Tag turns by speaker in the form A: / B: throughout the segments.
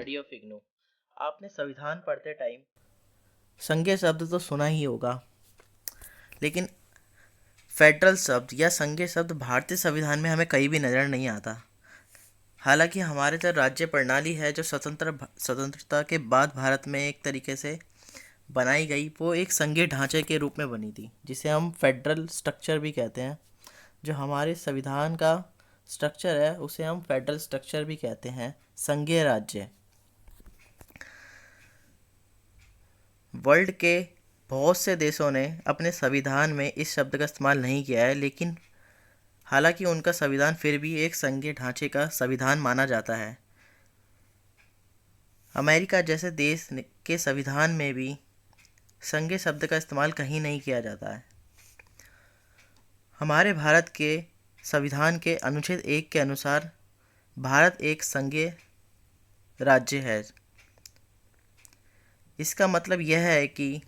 A: Study of IGNOU. आपने संविधान पढ़ते टाइम संघीय शब्द तो सुना ही होगा, लेकिन फेडरल शब्द या संघीय शब्द भारतीय संविधान में हमें कहीं भी नज़र नहीं आता। हालांकि हमारे जो राज्य प्रणाली है, जो स्वतंत्रता के बाद भारत में एक तरीके से बनाई गई, वो एक संघीय ढांचे के रूप में बनी थी, जिसे हम फेडरल स्ट्रक्चर भी कहते हैं। जो हमारे संविधान का स्ट्रक्चर है उसे हम फेडरल स्ट्रक्चर भी कहते हैं, संघीय राज्य। वर्ल्ड के बहुत से देशों ने अपने संविधान में इस शब्द का इस्तेमाल नहीं किया है, लेकिन हालांकि उनका संविधान फिर भी एक संघीय ढांचे का संविधान माना जाता है। अमेरिका जैसे देश के संविधान में भी संघीय शब्द का इस्तेमाल कहीं नहीं किया जाता है। हमारे भारत के संविधान के अनुच्छेद 1 के अनुसार भारत एक संघीय राज्य है। इसका मतलब यह है कि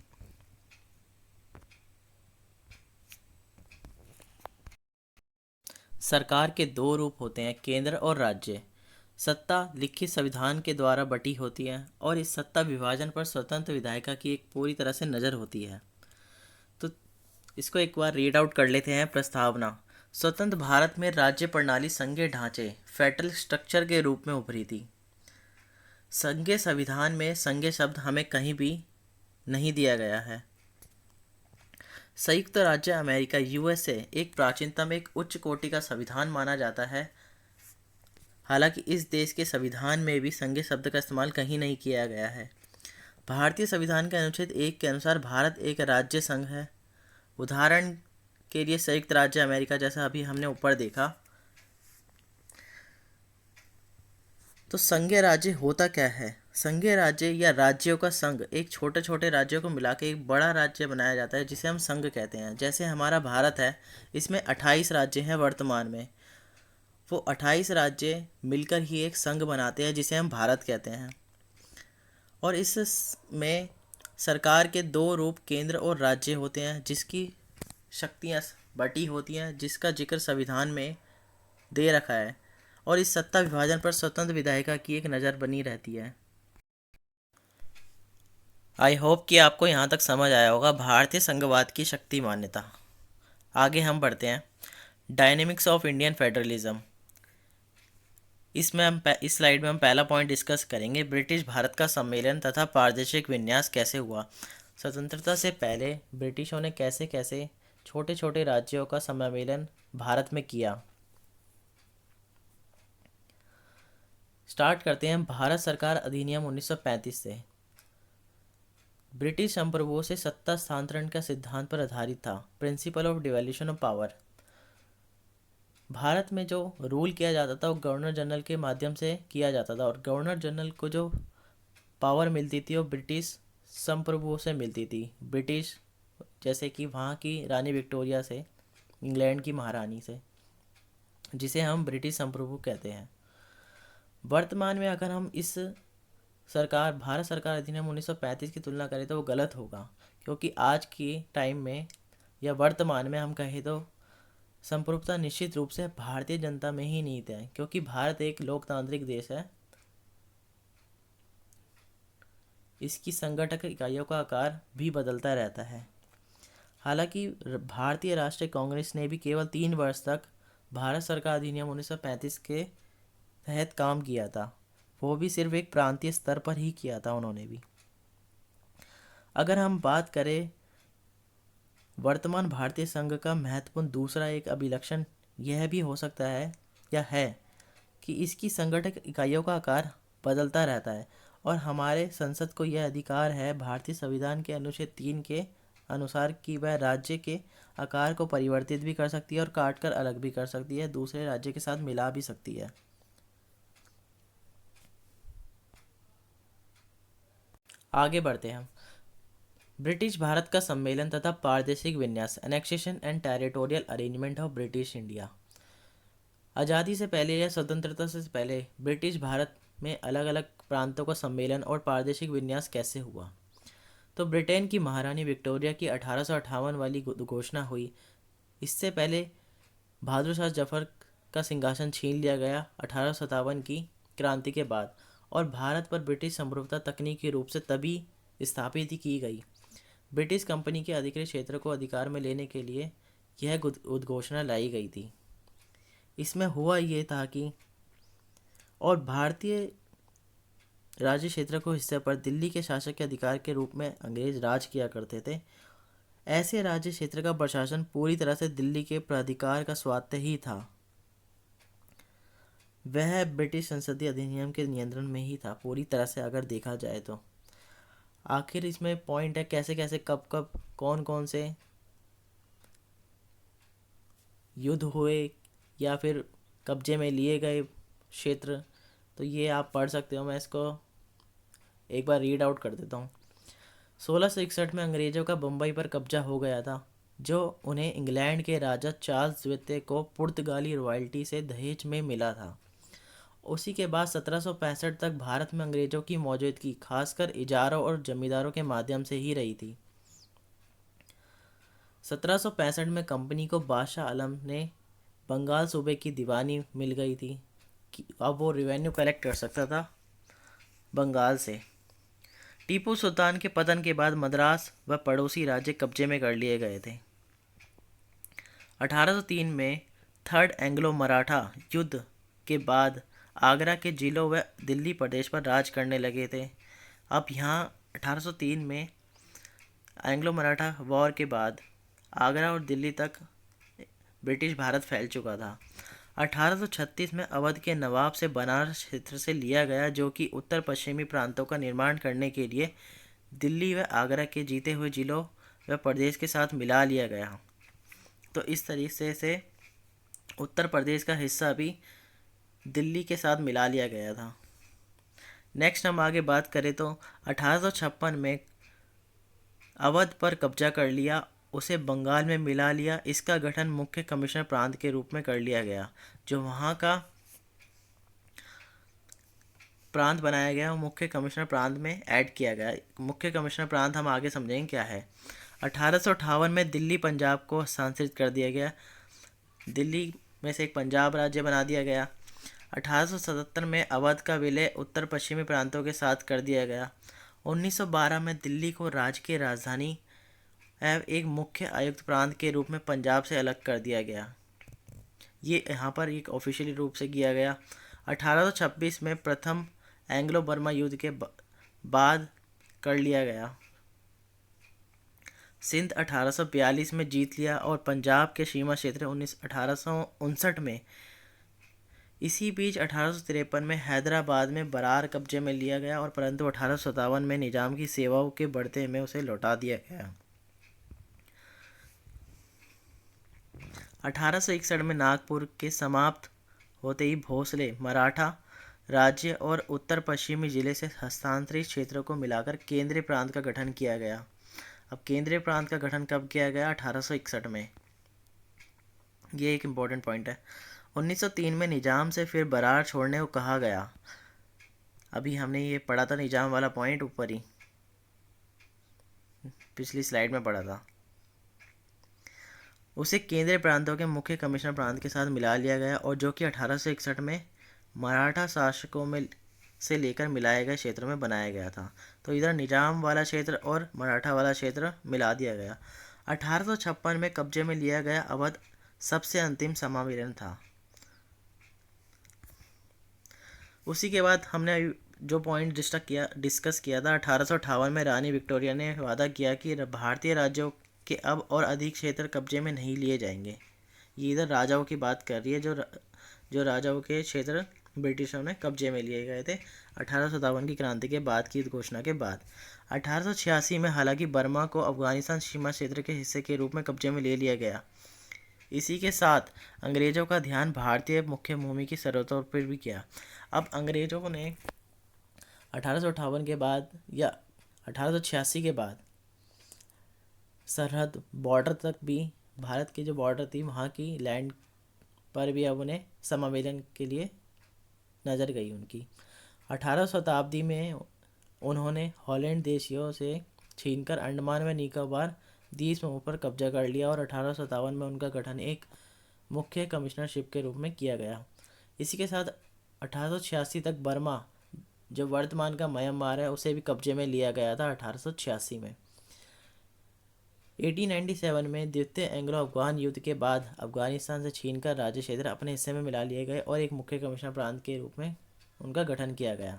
A: सरकार के दो रूप होते हैं, केंद्र और राज्य। सत्ता लिखित संविधान के द्वारा बटी होती है और इस सत्ता विभाजन पर स्वतंत्र विधायिका की एक पूरी तरह से नज़र होती है। तो इसको एक बार रीड आउट कर लेते हैं। प्रस्तावना: स्वतंत्र भारत में राज्य प्रणाली संघीय ढांचे फेडरल स्ट्रक्चर के रूप में उभरी थी। संघीय संविधान में संघीय शब्द हमें कहीं भी नहीं दिया गया है। संयुक्त राज्य अमेरिका यूएसए एक प्राचीनतम एक उच्च कोटि का संविधान माना जाता है। हालांकि इस देश के संविधान में भी संघीय शब्द का इस्तेमाल कहीं नहीं किया गया है। भारतीय संविधान के अनुच्छेद 1 के अनुसार भारत एक राज्य संघ है। उदाहरण के लिए संयुक्त राज्य अमेरिका, जैसा अभी हमने ऊपर देखा। तो संघीय राज्य होता क्या है? संघीय राज्य या राज्यों का संघ एक छोटे छोटे राज्यों को मिला के एक बड़ा राज्य बनाया जाता है, जिसे हम संघ कहते हैं। जैसे हमारा भारत है, इसमें 28 राज्य हैं वर्तमान में। वो 28 राज्य मिलकर ही एक संघ बनाते हैं, जिसे हम भारत कहते हैं। और इसमें सरकार के दो रूप, केंद्र और राज्य होते हैं, जिसकी शक्तियाँ बटी होती हैं, जिसका जिक्र संविधान में दे रखा है। और इस सत्ता विभाजन पर स्वतंत्र विधायिका की एक नज़र बनी रहती है। आई होप कि आपको यहाँ तक समझ आया होगा भारतीय संघवाद की शक्ति मान्यता। आगे हम बढ़ते हैं। Dynamics of Indian federalism. इस स्लाइड में हम पहला पॉइंट डिस्कस करेंगे, ब्रिटिश भारत का सम्मेलन तथा प्रादेशिक विन्यास कैसे हुआ। स्वतंत्रता से पहले ब्रिटिशों ने कैसे कैसे छोटे छोटे राज्यों का सम्मेलन भारत में किया। स्टार्ट करते हैं। भारत सरकार अधिनियम 1935 से ब्रिटिश संप्रभुओं से सत्ता स्थानांतरण का सिद्धांत पर आधारित था। Principle of devolution of power. Bharat में जो रूल किया जाता था वो गवर्नर जनरल के माध्यम से किया जाता था, और गवर्नर जनरल को जो पावर मिलती थी वो ब्रिटिश संप्रभुओं से मिलती थी। ब्रिटिश जैसे कि वहाँ की रानी विक्टोरिया से, इंग्लैंड की महारानी से, जिसे हम ब्रिटिश संप्रभु कहते हैं। वर्तमान में अगर हम इस भारत सरकार अधिनियम 1935 की तुलना करें तो वो गलत होगा, क्योंकि आज के टाइम में या वर्तमान में हम कहें तो संप्रभुता निश्चित रूप से भारतीय जनता में ही निहित है, क्योंकि भारत एक लोकतांत्रिक देश है। इसकी संगठक इकाइयों का आकार भी बदलता रहता है। हालांकि भारतीय राष्ट्रीय कांग्रेस ने भी केवल 3 वर्ष तक भारत सरकार अधिनियम 1935 के तहत काम किया था। वो भी सिर्फ एक प्रांतीय स्तर पर ही किया था उन्होंने भी। अगर हम बात करें वर्तमान भारतीय संघ का महत्वपूर्ण दूसरा एक अभिलक्षण यह भी हो सकता है या है कि इसकी संगठक इकाइयों का आकार बदलता रहता है, और हमारे संसद को यह अधिकार है भारतीय संविधान के अनुच्छेद 3 के अनुसार कि वह राज्य के आकार को परिवर्तित भी कर सकती है और काट कर अलग भी कर सकती है, दूसरे राज्य के साथ मिला भी सकती है। आगे बढ़ते हैं। ब्रिटिश भारत का सम्मेलन तथा प्रादेशिक विन्यास, annexation and territorial arrangement of British India. आज़ादी से पहले या स्वतंत्रता से पहले ब्रिटिश भारत में अलग अलग प्रांतों का सम्मेलन और प्रादेशिक विन्यास कैसे हुआ। तो ब्रिटेन की महारानी विक्टोरिया की 1858 वाली घोषणा हुई। इससे पहले बहादुर शाह जफर का सिंहासन छीन लिया गया 1857 की क्रांति के बाद, और भारत पर ब्रिटिश संप्रभुता तकनीकी रूप से तभी स्थापित की गई। ब्रिटिश कंपनी के अधिकृत क्षेत्र को अधिकार में लेने के लिए यह उद्घोषणा लाई गई थी। इसमें हुआ ये था कि और भारतीय राज्य क्षेत्र को हिस्से पर दिल्ली के शासक के अधिकार के रूप में अंग्रेज राज किया करते थे। ऐसे राज्य क्षेत्र का प्रशासन पूरी तरह से दिल्ली के प्राधिकार का स्वायत्त ही था। वह ब्रिटिश संसदीय अधिनियम के नियंत्रण में ही था पूरी तरह से, अगर देखा जाए तो। आखिर इसमें पॉइंट है कैसे कैसे कब कब कौन कौन से युद्ध हुए या फिर कब्जे में लिए गए क्षेत्र, तो ये आप पढ़ सकते हो। मैं इसको एक बार रीड आउट कर देता हूँ। 1661 में अंग्रेजों का बम्बई पर कब्जा हो गया था, जो उन्हें इंग्लैंड के राजा चार्ल्स द्वितीय को पुर्तगाली रॉयल्टी से दहेज में मिला था। उसी के बाद 1765 तक भारत में अंग्रेजों की मौजूदगी खासकर इजारों और जमींदारों के माध्यम से ही रही थी। 1765 में कंपनी को बादशाह आलम ने बंगाल सूबे की दीवानी मिल गई थी कि अब वो रेवेन्यू कलेक्ट कर सकता था बंगाल से। टीपू सुल्तान के पतन के बाद मद्रास व पड़ोसी राज्य कब्जे में कर लिए गए थे। 1803 में थर्ड एंग्लो मराठा युद्ध के बाद आगरा के जिलों व दिल्ली प्रदेश पर राज करने लगे थे। अब यहाँ 1803 में एंग्लो मराठा वॉर के बाद आगरा और दिल्ली तक ब्रिटिश भारत फैल चुका था। 1836 में अवध के नवाब से बनारस क्षेत्र से लिया गया, जो कि उत्तर पश्चिमी प्रांतों का निर्माण करने के लिए दिल्ली व आगरा के जीते हुए जिलों व प्रदेश के साथ मिला लिया गया। तो इस तरीके से उत्तर प्रदेश का हिस्सा भी दिल्ली के साथ मिला लिया गया था। नेक्स्ट हम आगे बात करें तो 1856 में अवध पर कब्जा कर लिया, उसे बंगाल में मिला लिया। इसका गठन मुख्य कमिश्नर प्रांत के रूप में कर लिया गया। जो वहाँ का प्रांत बनाया गया वो मुख्य कमिश्नर प्रांत में ऐड किया गया। मुख्य कमिश्नर प्रांत हम आगे समझेंगे क्या है। 1858 में दिल्ली पंजाब को हस्तांतरित कर दिया गया, दिल्ली में से एक पंजाब राज्य बना दिया गया। 1877 में अवध का विलय उत्तर पश्चिमी प्रांतों के साथ कर दिया गया। 1912 में दिल्ली को राज्य की राजधानी एवं एक मुख्य आयुक्त प्रांत के रूप में पंजाब से अलग कर दिया गया। ये यहाँ पर एक ऑफिशियली रूप से किया गया। 1826 में प्रथम एंग्लो बर्मा युद्ध के बाद कर लिया गया। सिंध 1842 में जीत लिया और पंजाब के सीमा क्षेत्र 1859 में। इसी बीच 1853 में हैदराबाद में बरार कब्जे में लिया गया और परंतु 1857 में निजाम की सेवाओं के बढ़ते में उसे लौटा दिया गया। 1861 में नागपुर के समाप्त होते ही भोसले मराठा राज्य और उत्तर पश्चिमी जिले से हस्तांतरित क्षेत्रों को मिलाकर केंद्रीय प्रांत का गठन किया गया। अब केंद्रीय प्रांत का गठन कब किया गया? 1861 में। ये एक इम्पोर्टेंट पॉइंट है। 1903 में निजाम से फिर बरार छोड़ने को कहा गया। अभी हमने ये पढ़ा था निजाम वाला पॉइंट ऊपर ही, पिछली स्लाइड में पढ़ा था। उसे केंद्रीय प्रांतों के मुख्य कमिश्नर प्रांत के साथ मिला लिया गया और जो कि 1861 में मराठा शासकों में से लेकर मिलाए गए क्षेत्रों में बनाया गया था। तो इधर निजाम वाला क्षेत्र और मराठा वाला क्षेत्र मिला दिया गया। 1856 में कब्जे में लिया गया अवध सबसे अंतिम समावेशन था। उसी के बाद हमने जो पॉइंट डिस्कस किया था, 1858 में रानी विक्टोरिया ने वादा किया कि भारतीय राज्यों के अब और अधिक क्षेत्र कब्जे में नहीं लिए जाएंगे। ये इधर राजाओं की बात कर रही है, जो राजाओं के क्षेत्र ब्रिटिशों ने कब्जे में लिए गए थे 1857 की क्रांति के बाद की घोषणा के बाद। 1886 में हालांकि बर्मा को अफगानिस्तान सीमा क्षेत्र के हिस्से के रूप में कब्जे में ले लिया गया। इसी के साथ अंग्रेजों का ध्यान भारतीय मुख्य भूमि की सरहदों पर भी किया। अब अंग्रेजों ने 1858 के बाद या 1886 के बाद सरहद बॉर्डर तक भी, भारत की जो बॉर्डर थी वहाँ की लैंड पर भी अब उन्हें समावेशन के लिए नज़र गई उनकी। 18 शताब्दी में उन्होंने हॉलैंड देशियों से छीनकर अंडमान व निकोबार द्वीप समूह पर कब्जा कर लिया और 1857 में उनका गठन एक मुख्य कमिश्नरशिप के रूप में किया गया। इसी के साथ 1886 तक बर्मा जो वर्तमान का म्यांमार है, उसे भी कब्जे में लिया गया था 1886 में। 1897 में द्वितीय एंग्लो अफगान युद्ध के बाद अफगानिस्तान से छीन कर राज्य क्षेत्र अपने हिस्से में मिला लिए गए और एक मुख्य कमिश्नर प्रांत के रूप में उनका गठन किया गया।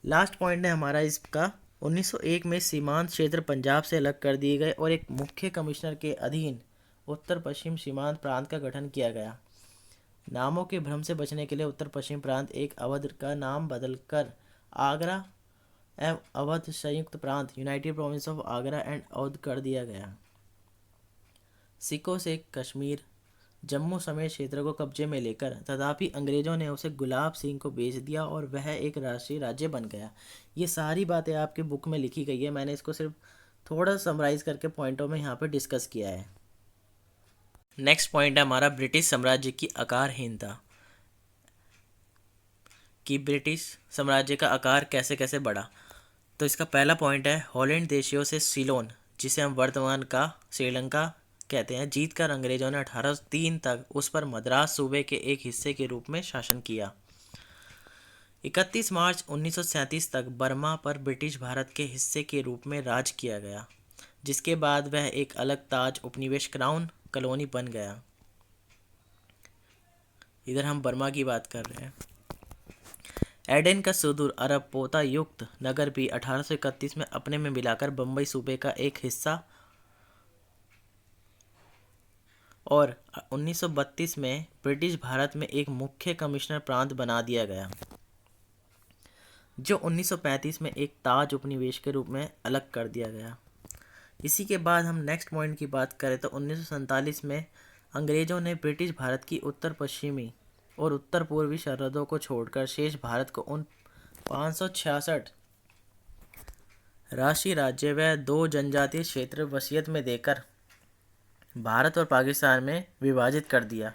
A: लास्ट पॉइंट है हमारा इसका, 1901 में सीमांत क्षेत्र पंजाब से अलग कर दिए गए और एक मुख्य कमिश्नर के अधीन उत्तर पश्चिम सीमांत प्रांत का गठन किया गया। नामों के भ्रम से बचने के लिए उत्तर पश्चिम प्रांत एक अवध का नाम बदलकर आगरा एवं अवध संयुक्त प्रांत United province of Agra and Awadh कर दिया गया। सिखों से कश्मीर, जम्मू समेत क्षेत्र को कब्जे में लेकर तथापि अंग्रेजों ने उसे गुलाब सिंह को बेच दिया और वह एक राष्ट्रीय राज्य बन गया। ये सारी बातें आपके बुक में लिखी गई है, मैंने इसको सिर्फ थोड़ा समराइज करके पॉइंटों में यहाँ पे डिस्कस किया है। नेक्स्ट पॉइंट है हमारा ब्रिटिश साम्राज्य की आकारहीनता, कि ब्रिटिश साम्राज्य का आकार कैसे कैसे बढ़ा। तो इसका पहला पॉइंट है, हॉलैंड देशियों से सीलोन, जिसे हम वर्तमान का श्रीलंका कहते हैं, जीतकर अंग्रेजों ने 1803 तक उस पर मद्रास सूबे के एक हिस्से के रूप में शासन किया। 31 मार्च 1937 तक बर्मा पर ब्रिटिश भारत के हिस्से के रूप में राज किया गया, जिसके बाद वह एक अलग ताज उपनिवेश क्राउन कॉलोनी बन गया। इधर हम बर्मा की बात कर रहे हैं। एडेन का सुदूर अरब पोता युक्त नगर भी 1831 में अपने में मिलाकर बम्बई सूबे का एक हिस्सा और 1932 में ब्रिटिश भारत में एक मुख्य कमिश्नर प्रांत बना दिया गया, जो 1935 में एक ताज उपनिवेश के रूप में अलग कर दिया गया। इसी के बाद हम नेक्स्ट पॉइंट की बात करें तो 1947 में अंग्रेजों ने ब्रिटिश भारत की उत्तर पश्चिमी और उत्तर पूर्वी सरहदों को छोड़कर शेष भारत को उन 566 राष्ट्रीय राज्य व 2 जनजातीय क्षेत्र वसीयत में देकर भारत और पाकिस्तान में विभाजित कर दिया,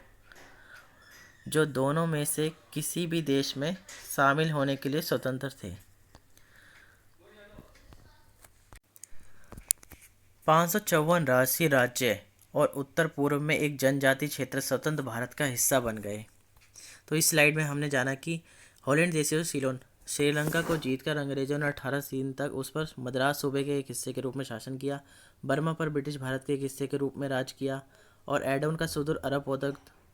A: जो दोनों में से किसी भी देश में शामिल होने के लिए स्वतंत्र थे। 554 राष्ट्रीय राज्य और उत्तर पूर्व में एक जनजातीय क्षेत्र स्वतंत्र भारत का हिस्सा बन गए। तो इस स्लाइड में हमने जाना कि हॉलैंड देशियों सीलोन, श्रीलंका को जीतकर अंग्रेजों ने 1803 तक उस पर मद्रास सूबे के एक हिस्से के रूप में शासन किया, बर्मा पर ब्रिटिश भारत के एक हिस्से के रूप में राज किया और एडन का सुदूर अरब पोता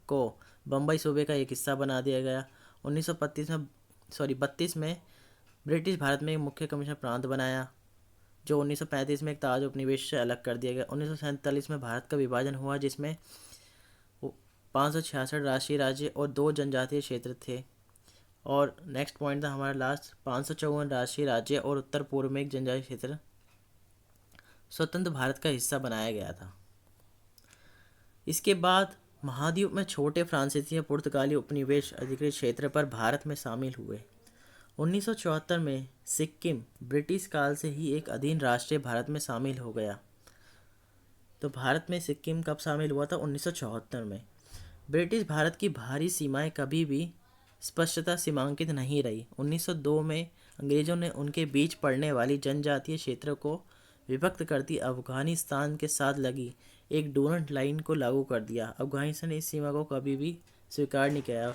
A: को बम्बई सूबे का एक हिस्सा बना दिया गया। 1932 में ब्रिटिश भारत में एक मुख्य कमिश्नर प्रांत बनाया, जो 1935 में एक ताज उपनिवेश से अलग कर दिया गया। 1947 में भारत का विभाजन हुआ, जिसमें 566 राष्ट्रीय राज्य और 2 जनजातीय क्षेत्र थे। और नेक्स्ट पॉइंट था हमारा लास्ट, 554 राष्ट्रीय राज्य और उत्तर पूर्व में एक जनजातीय क्षेत्र स्वतंत्र भारत का हिस्सा बनाया गया था। इसके बाद महाद्वीप में छोटे फ्रांसीसी या पुर्तगाली उपनिवेश अधिकृत क्षेत्र पर भारत में शामिल हुए। 1974 में सिक्किम ब्रिटिश काल से ही एक अधीन राष्ट्रीय भारत में शामिल हो गया। तो भारत में सिक्किम कब शामिल हुआ था? 1974 में। ब्रिटिश भारत की बाहरी सीमाएं कभी भी स्पष्टता सीमांकित नहीं रही। 1902 में अंग्रेजों ने उनके बीच पड़ने वाली जनजातीय क्षेत्र को विभक्त करती अफगानिस्तान के साथ लगी एक डोनट लाइन को लागू कर दिया। अफगानिस्तान ने इस सीमा को कभी भी स्वीकार नहीं किया,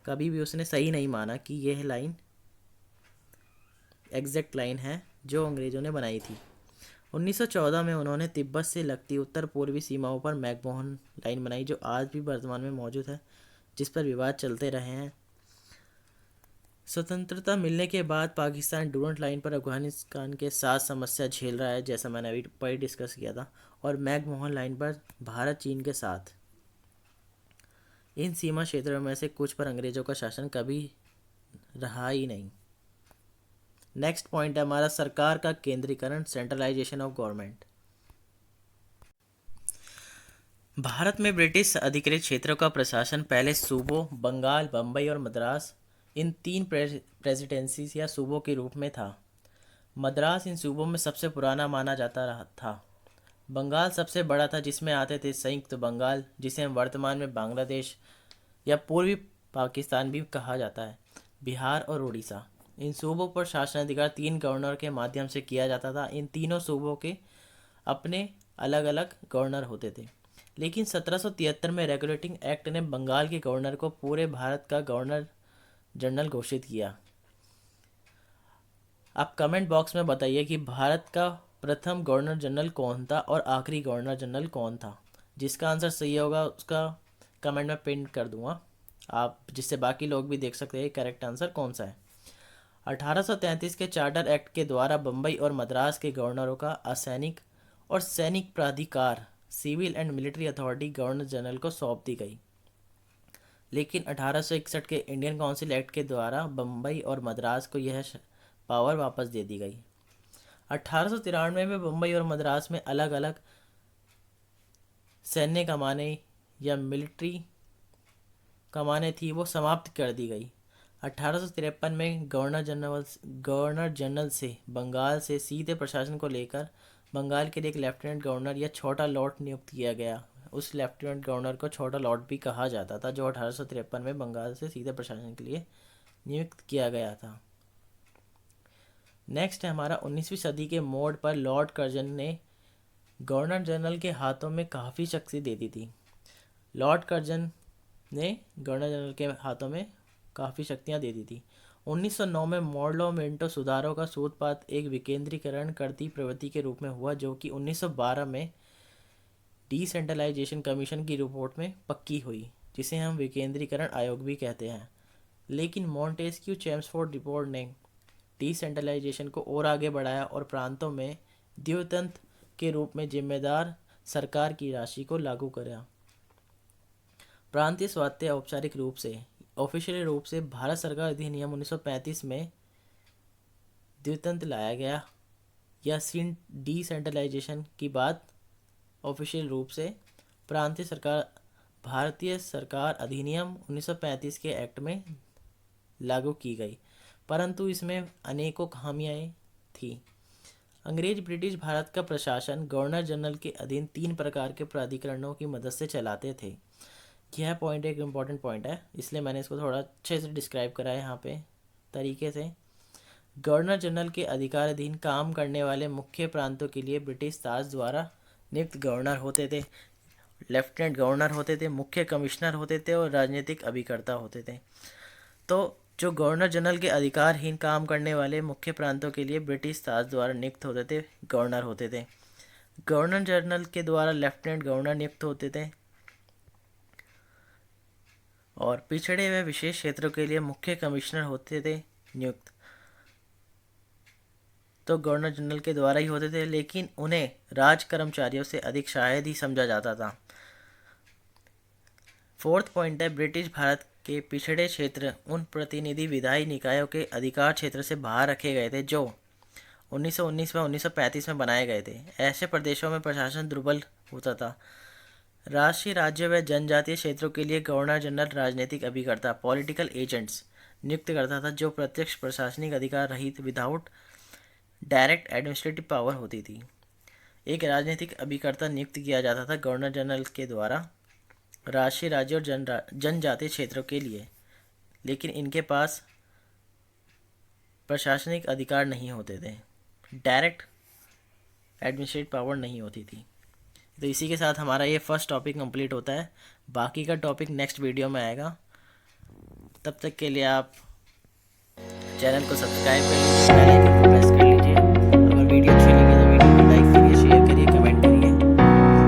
A: कभी भी उसने सही नहीं माना कि यह लाइन एग्जैक्ट लाइन है जो अंग्रेजों ने बनाई थी। 1914 में उन्होंने तिब्बत से लगती उत्तर पूर्वी सीमाओं पर मैकमोहन लाइन बनाई, जो आज भी वर्तमान में मौजूद है, जिस पर विवाद चलते रहे हैं। स्वतंत्रता मिलने के बाद पाकिस्तान डोनट लाइन पर अफगानिस्तान के साथ समस्या झेल रहा है, जैसा मैंने अभी पर डिस्कस किया था, और मैकमोहन लाइन पर भारत चीन के साथ। इन सीमा क्षेत्रों में से कुछ पर अंग्रेजों का शासन कभी रहा ही नहीं। नेक्स्ट पॉइंट है हमारा सरकार का केंद्रीकरण, सेंट्रलाइजेशन ऑफ गवर्नमेंट। भारत में ब्रिटिश अधिकृत क्षेत्रों का प्रशासन पहले सूबों बंगाल, बम्बई और मद्रास, इन 3 प्रेसिडेंसीज या सूबों के रूप में था। मद्रास इन सूबों में सबसे पुराना माना जाता रहा था। बंगाल सबसे बड़ा था, जिसमें आते थे संयुक्त बंगाल, जिसे वर्तमान में बांग्लादेश या पूर्वी पाकिस्तान भी कहा जाता है, बिहार और उड़ीसा। इन सूबों पर शासनाधिकार 3 गवर्नर के माध्यम से किया जाता था। इन तीनों सूबों के अपने अलग अलग गवर्नर होते थे, लेकिन 1773 में रेगुलेटिंग एक्ट ने बंगाल के गवर्नर को पूरे भारत का गवर्नर जनरल घोषित किया। आप कमेंट बॉक्स में बताइए कि भारत का प्रथम गवर्नर जनरल कौन था और आखिरी गवर्नर जनरल कौन था। जिसका आंसर सही होगा उसका कमेंट में पिन कर दूंगा, आप जिससे बाकी लोग भी देख सकते हैं करेक्ट आंसर कौन सा है। 1833 के चार्टर एक्ट के द्वारा बम्बई और मद्रास के गवर्नरों का असैनिक और सैनिक प्राधिकार civil and military authority governor general को सौंप दी गई, लेकिन 1861 के इंडियन काउंसिल एक्ट के द्वारा बम्बई और मद्रास को यह पावर वापस दे दी गई। 1893 में बम्बई और मद्रास में अलग अलग सैन्य कमानें या मिलिट्री कमानें थी, वो समाप्त कर दी गई। 1853 में गवर्नर जनरल से बंगाल से सीधे प्रशासन को लेकर बंगाल के लिए एक लेफ्टिनेंट गवर्नर या छोटा लॉर्ड नियुक्त किया गया। उस लेफ्टिनेंट गवर्नर को छोटा लॉर्ड भी कहा जाता था, जो 1853 में बंगाल से सीधे प्रशासन के लिए नियुक्त किया गया था। नेक्स्ट है हमारा 19वीं सदी के मोड़ पर लॉर्ड कर्जन ने गवर्नर जनरल के हाथों में काफ़ी शक्ति दे दी थी। लॉर्ड कर्जन ने गवर्नर जनरल के हाथों में काफ़ी शक्तियाँ दे दी थी। 1909 में मॉडलो मिंटो सुधारों का सूत्रपात एक विकेंद्रीकरण करती प्रवृत्ति के रूप में हुआ, जो कि 1912 में डिसेंट्रलाइजेशन कमीशन की रिपोर्ट में पक्की हुई, जिसे हम विकेंद्रीकरण आयोग भी कहते हैं। लेकिन मॉन्टेस्क्यू चेम्सफोर्ड रिपोर्ट ने डिसेंट्रलाइजेशन को और आगे बढ़ाया और प्रांतों में द्वितंत्र के रूप में जिम्मेदार सरकार की राशि को लागू करा। प्रांतीय स्वायत्तता औपचारिक रूप से ऑफिशियल रूप से भारत सरकार अधिनियम 1935 में द्वितंत्र लाया गया, या डिसेंट्रलाइजेशन की बात ऑफिशियल रूप से प्रांतीय सरकार भारतीय सरकार अधिनियम 1935 के एक्ट में लागू की गई, परंतु इसमें अनेकों खामियां थी। अंग्रेज ब्रिटिश भारत का प्रशासन गवर्नर जनरल के अधीन 3 प्रकार के प्राधिकरणों की मदद से चलाते थे। यह पॉइंट एक इम्पॉर्टेंट पॉइंट है, इसलिए मैंने इसको थोड़ा अच्छे से डिस्क्राइब करा है यहाँ पे तरीके से। गवर्नर जनरल के अधिकाराधीन काम करने वाले मुख्य प्रांतों के लिए ब्रिटिश ताज द्वारा नियुक्त गवर्नर होते थे, लेफ्टिनेंट गवर्नर होते थे, मुख्य कमिश्नर होते थे और राजनीतिक अभिकर्ता होते थे। तो जो गवर्नर जनरल के अधिकारहीन काम करने वाले मुख्य प्रांतों के लिए ब्रिटिश ताज द्वारा नियुक्त होते थे गवर्नर होते थे। गवर्नर जनरल के द्वारा लेफ्टिनेंट गवर्नर नियुक्त होते थे और पिछड़े हुए विशेष क्षेत्रों के लिए मुख्य कमिश्नर होते थे नियुक्त, तो गवर्नर जनरल के द्वारा ही होते थे, लेकिन उन्हें राज कर्मचारियों से अधिक शायद ही समझा जाता था। 4th पॉइंट है ब्रिटिश भारत के पिछड़े क्षेत्र उन प्रतिनिधि विधायी निकायों के अधिकार क्षेत्र से बाहर रखे गए थे जो 1919 व 1935 में बनाए गए थे। ऐसे प्रदेशों में प्रशासन दुर्बल होता था। राष्ट्रीय, राज्य व जनजातीय क्षेत्रों के लिए गवर्नर जनरल राजनीतिक अभिकर्ता पॉलिटिकल एजेंट्स नियुक्त करता था, जो प्रत्यक्ष प्रशासनिक अधिकार रहित विदाउट डायरेक्ट एडमिनिस्ट्रेटिव पावर होती थी। एक राजनीतिक अभिकर्ता नियुक्त किया जाता था गवर्नर जनरल के द्वारा राष्ट्रीय, राज्य और जनजातीय क्षेत्रों के लिए, लेकिन इनके पास प्रशासनिक अधिकार नहीं होते थे, डायरेक्ट एडमिनिस्ट्रेटिव पावर नहीं होती थी। तो इसी के साथ हमारा ये फर्स्ट टॉपिक कंप्लीट होता है। बाकी का टॉपिक नेक्स्ट वीडियो में आएगा। तब तक के लिए आप चैनल को सब्सक्राइब कर लीजिए।